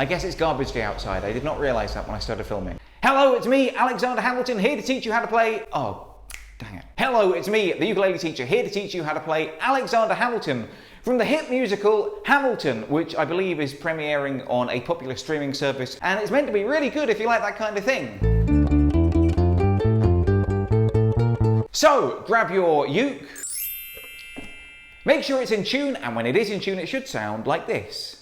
I guess it's garbage day outside. I did not realise that when I started filming. Hello, it's me, Alexander Hamilton, here to teach you how to play... Oh, dang it. Hello, it's me, the ukulele teacher, here to teach you how to play Alexander Hamilton from the hit musical Hamilton, which I believe is premiering on a popular streaming service, and it's meant to be really good if you like that kind of thing. So, grab your uke, make sure it's in tune, and when it is in tune, it should sound like this.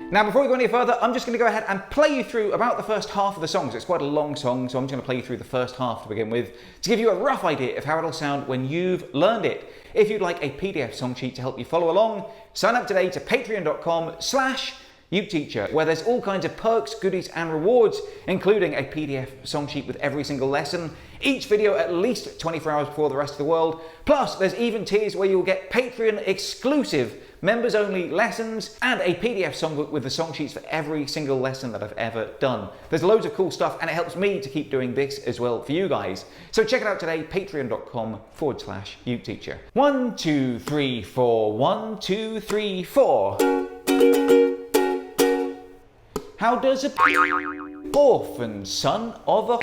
Now, before we go any further, I'm just going to go ahead and play you through about the first half of the song. So it's quite a long song, so I'm just going to play you through the first half to begin with, to give you a rough idea of how it'll sound when you've learned it. If you'd like a PDF song sheet to help you follow along, sign up today to patreon.com/uketeacher, where there's all kinds of perks, goodies, and rewards, including a PDF song sheet with every single lesson, each video at least 24 hours before the rest of the world. Plus, there's even tiers where you'll get Patreon exclusive members-only lessons and a PDF songbook with the song sheets for every single lesson that I've ever done. There's loads of cool stuff, and it helps me to keep doing this as well for you guys. So check it out today, patreon.com/uketeacher. 1, 2, 3, 4, 1, 2, 3, 4. How does a orphan son of a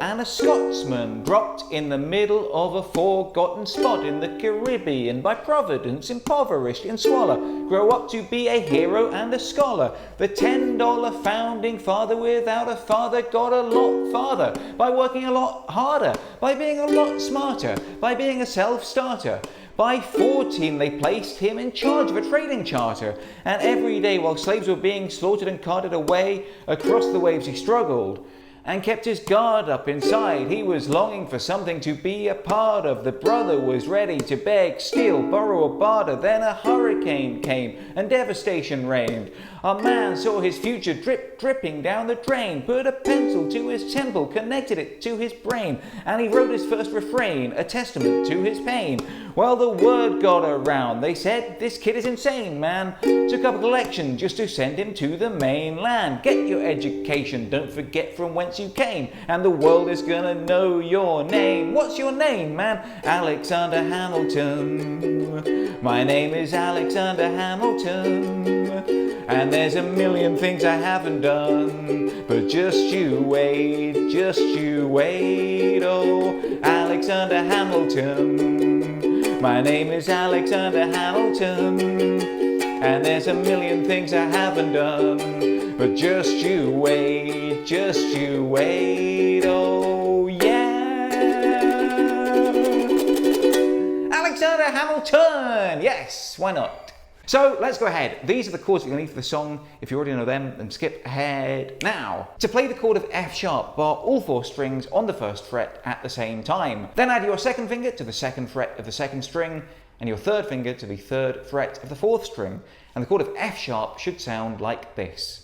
and a Scotsman dropped in the middle of a forgotten spot in the Caribbean by Providence, impoverished and squalor, grow up to be a hero and a scholar? The $10 founding father without a father got a lot farther by working a lot harder, by being a lot smarter, by being a self-starter. By 14 they placed him in charge of a trading charter, and every day while slaves were being slaughtered and carted away across the waves he struggled and kept his guard up inside. He was longing for something to be a part of. The brother was ready to beg, steal, borrow, or barter. Then a hurricane came and devastation reigned. A man saw his future dripping down the drain, put a pencil to his temple, connected it to his brain, and he wrote his first refrain, a testament to his pain. Well, the word got around. They said, this kid is insane, man. Took up a collection just to send him to the mainland. Get your education, don't forget from whence you came, and the world is gonna know your name. What's your name, man? Alexander Hamilton. My name is Alexander Hamilton, and there's a million things I haven't done, but just you wait, oh, Alexander Hamilton. My name is Alexander Hamilton, and there's a million things I haven't done, but just you wait, oh yeah. Alexander Hamilton! Yes, why not? So let's go ahead. These are the chords that you're going to need for the song. If you already know them, then skip ahead now. To play the chord of F sharp, bar all 4 strings on the 1st fret at the same time. Then add your 2nd finger to the 2nd fret of the 2nd string, and your 3rd finger to the 3rd fret of the 4th string. And the chord of F sharp should sound like this.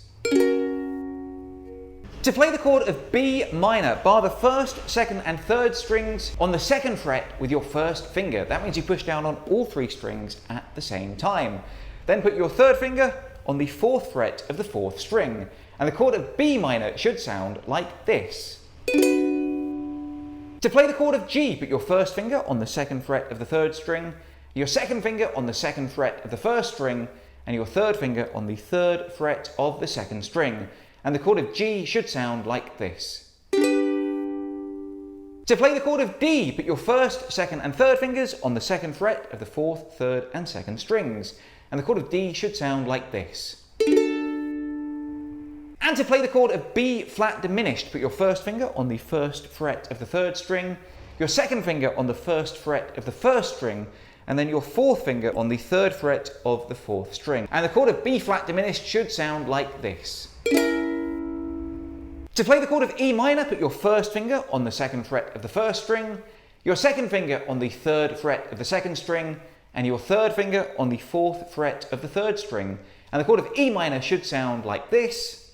To play the chord of B minor, bar the 1st, 2nd and 3rd strings on the 2nd fret with your 1st finger. That means you push down on all 3 strings at the same time. Then put your 3rd finger on the 4th fret of the 4th string. And the chord of B minor should sound like this. To play the chord of G, put your 1st finger on the 2nd fret of the 3rd string, your 2nd finger on the 2nd fret of the 1st string, and your 3rd finger on the 3rd fret of the 2nd string. And the chord of G should sound like this. To play the chord of D, put your 1st, 2nd and 3rd fingers on the 2nd fret of the 4th, 3rd and 2nd strings. And the chord of D should sound like this. And to play the chord of B flat diminished, put your 1st finger on the 1st fret of the 3rd string, your 2nd finger on the 1st fret of the 1st string, and then your 4th finger on the 3rd fret of the 4th string. And the chord of B flat diminished should sound like this. To play the chord of E minor, put your 1st finger on the 2nd fret of the 1st string, your 2nd finger on the 3rd fret of the 2nd string, and your 3rd finger on the 4th fret of the 3rd string. And the chord of E minor should sound like this.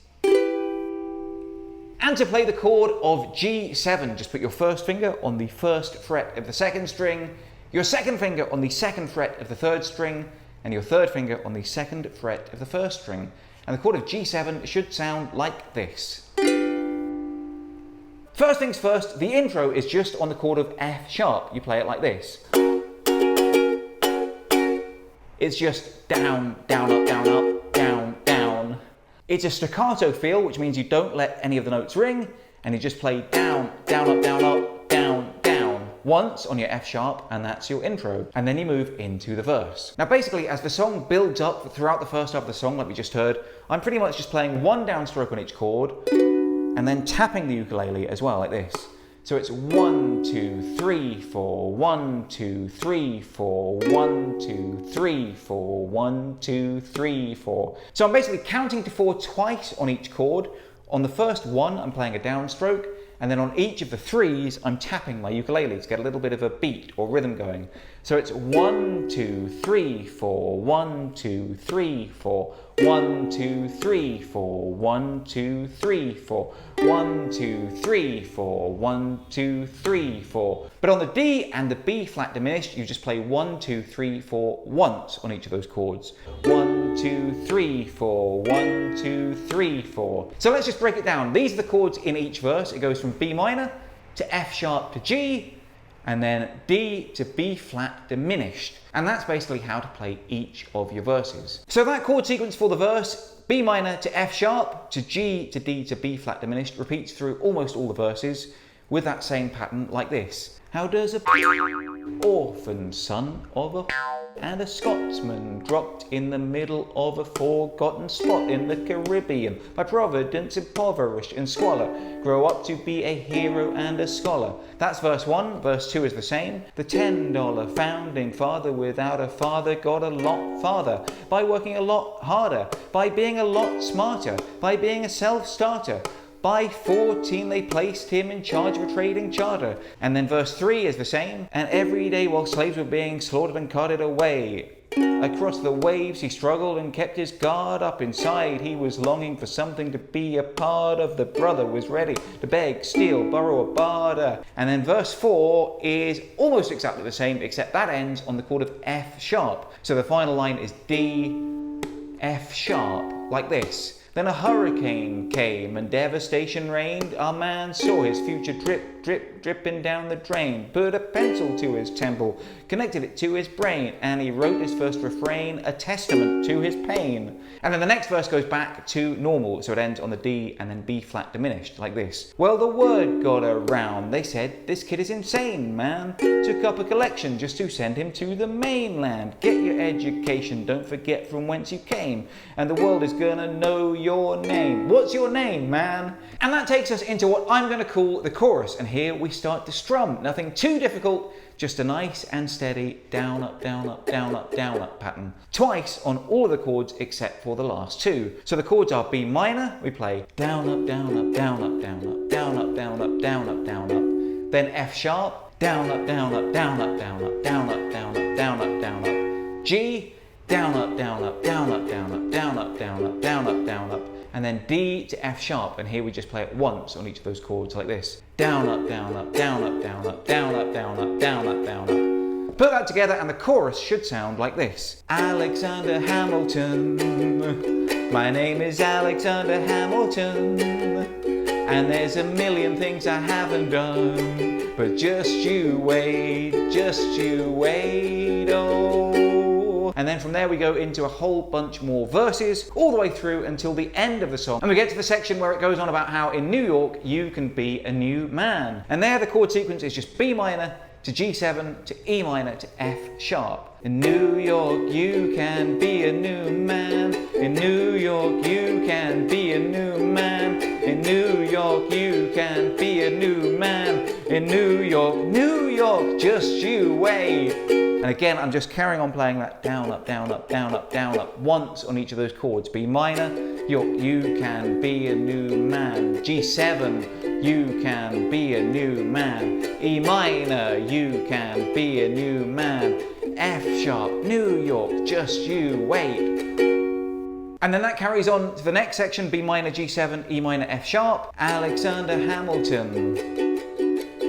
And to play the chord of G7, just put your 1st finger on the 1st fret of the 2nd string, your 2nd finger on the 2nd fret of the 3rd string, and your 3rd finger on the 2nd fret of the 1st string. And the chord of G7 should sound like this. First things first, the intro is just on the chord of F sharp. You play it like this. It's just down, down, up, down, up, down, down. It's a staccato feel, which means you don't let any of the notes ring, and you just play down, down, up, down, up, down, down, once on your F sharp, and that's your intro. And then you move into the verse. Now basically, as the song builds up throughout the first half of the song, like we just heard, I'm pretty much just playing one downstroke on each chord, and then tapping the ukulele as well, like this. So it's 1, 2, 3, 4, 1, 2, 3, 4, 1, 2, 3, 4, 1, 2, 3, 4. So I'm basically counting to 4 twice on each chord. On the first one, I'm playing a downstroke, and then on each of the 3s, I'm tapping my ukulele to get a little bit of a beat or rhythm going. So it's 1, 2, 3, 4, 1, 2, 3, 4, 1, 2, 3, 4, 1, 2, 3, 4, 1, 2, 3, 4, 1, 2, 3, 4. But on the D and the B flat diminished, you just play 1, 2, 3, 4 once on each of those chords. 1, 2, 3, 4, 1, 2, 3, 4. So let's just break it down. These are the chords in each verse. It goes from B minor to F sharp to G, and then D to B flat diminished. And that's basically how to play each of your verses. So that chord sequence for the verse, B minor to F sharp to G to D to B flat diminished, repeats through almost all the verses with that same pattern like this. How does a orphan son of a and a Scotsman dropped in the middle of a forgotten spot in the Caribbean, by providence impoverished in squalor, grow up to be a hero and a scholar? That's verse 1. Verse 2 is the same. The $10 founding father without a father got a lot farther by working a lot harder, by being a lot smarter, by being a self-starter. By 14 they placed him in charge of a trading charter. And then verse 3 is the same. And every day while slaves were being slaughtered and carted away across the waves, he struggled and kept his guard up. Inside he was longing for something to be a part of. The brother was ready to beg, steal, borrow, or barter. And then verse 4 is almost exactly the same, except that ends on the chord of F sharp. So the final line is D, F sharp, like this. Then a hurricane came and devastation reigned. Our man saw his future drip, drip, dripping down the drain. Put a pencil to his temple, connected it to his brain, and he wrote his first refrain, a testament to his pain. And then the next verse goes back to normal, so it ends on the D and then B flat diminished, like this. Well, the word got around. They said, this kid is insane, man. Took up a collection just to send him to the mainland. Get your education, don't forget from whence you came, and the world is gonna know your name. What's your name, man? And that takes us into what I'm going to call the chorus, and here we start to strum. Nothing too difficult, just a nice and steady down, up, down, up, down, up, down, up pattern. Twice on all of the chords except for the last 2. So the chords are B minor, we play down, up, down, up, down, up, down, up, down, up, down, up, down, up, down, up. Then F sharp, down, up, down, up, down, up, down, up, down, up, down, up, down, up, down, up. G, down, up, down, up, down, up, down, up, down, up, down, up, down, up, down, up. And then D to F sharp, and here we just play it once on each of those chords like this. Down, up, down, up, down, up, down, up, down, up, down, up, down, up, down, up. Put that together and the chorus should sound like this. Alexander Hamilton, my name is Alexander Hamilton, and there's a million things I haven't done, but just you wait, oh. And then from there we go into a whole bunch more verses, all the way through until the end of the song. And we get to the section where it goes on about how in New York you can be a new man. And there the chord sequence is just B minor to G7 to E minor to F sharp. In New York you can be a new man. In New York you can be a new man. In New York you can be a new man. In New York, just you wait. And again, I'm just carrying on playing that down, up, down, up, down, up, down, up, once on each of those chords. B minor, you can be a new man. G7, you can be a new man. E minor, you can be a new man. F sharp, New York, just you wait. And then that carries on to the next section, B minor, G7, E minor, F sharp. Alexander Hamilton,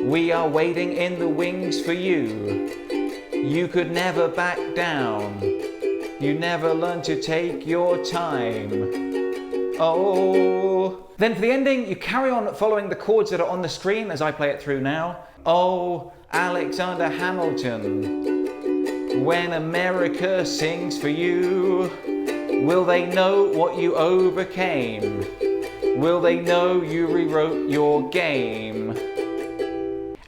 we are waiting in the wings for you. You could never back down. You never learn to take your time. Oh. Then for the ending, you carry on following the chords that are on the screen as I play it through now. Oh, Alexander Hamilton, when America sings for you, Will they know what you overcame? Will they know you rewrote your game?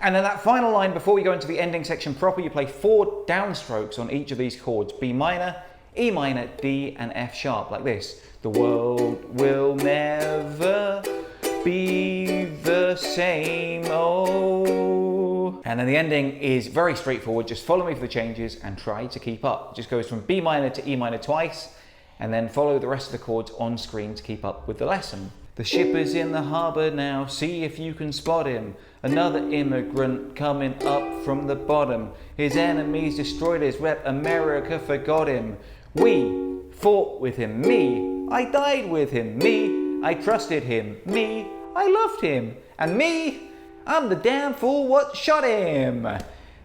And then that final line before we go into the ending section proper, you play 4 downstrokes on each of these chords: B minor, E minor, D and F sharp, like this. The world will never be the same, oh. And then the ending is very straightforward. Just follow me for the changes and try to keep up. It just goes from B minor to E minor twice, and then follow the rest of the chords on screen to keep up with the lesson. The ship is in the harbour now, see if you can spot him. Another immigrant coming up from the bottom. His enemies destroyed his rep, America forgot him. We fought with him, me, I died with him, me, I trusted him, me, I loved him, and me, I'm the damn fool what shot him.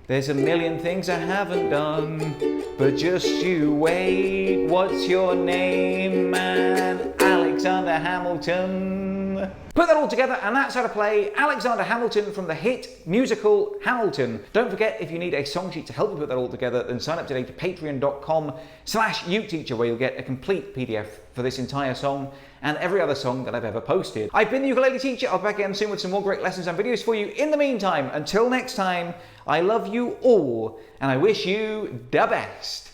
There's a million things I haven't done, but just you wait. What's your name, man? Alexander Hamilton. Put that all together and that's how to play Alexander Hamilton from the hit musical Hamilton. Don't forget, if you need a song sheet to help you put that all together, then sign up today to patreon.com/uteacher, where you'll get a complete PDF for this entire song and every other song that I've ever posted. I've been the Ukulele Teacher. I'll be back again soon with some more great lessons and videos for you. In the meantime, until next time, I love you all and I wish you the best.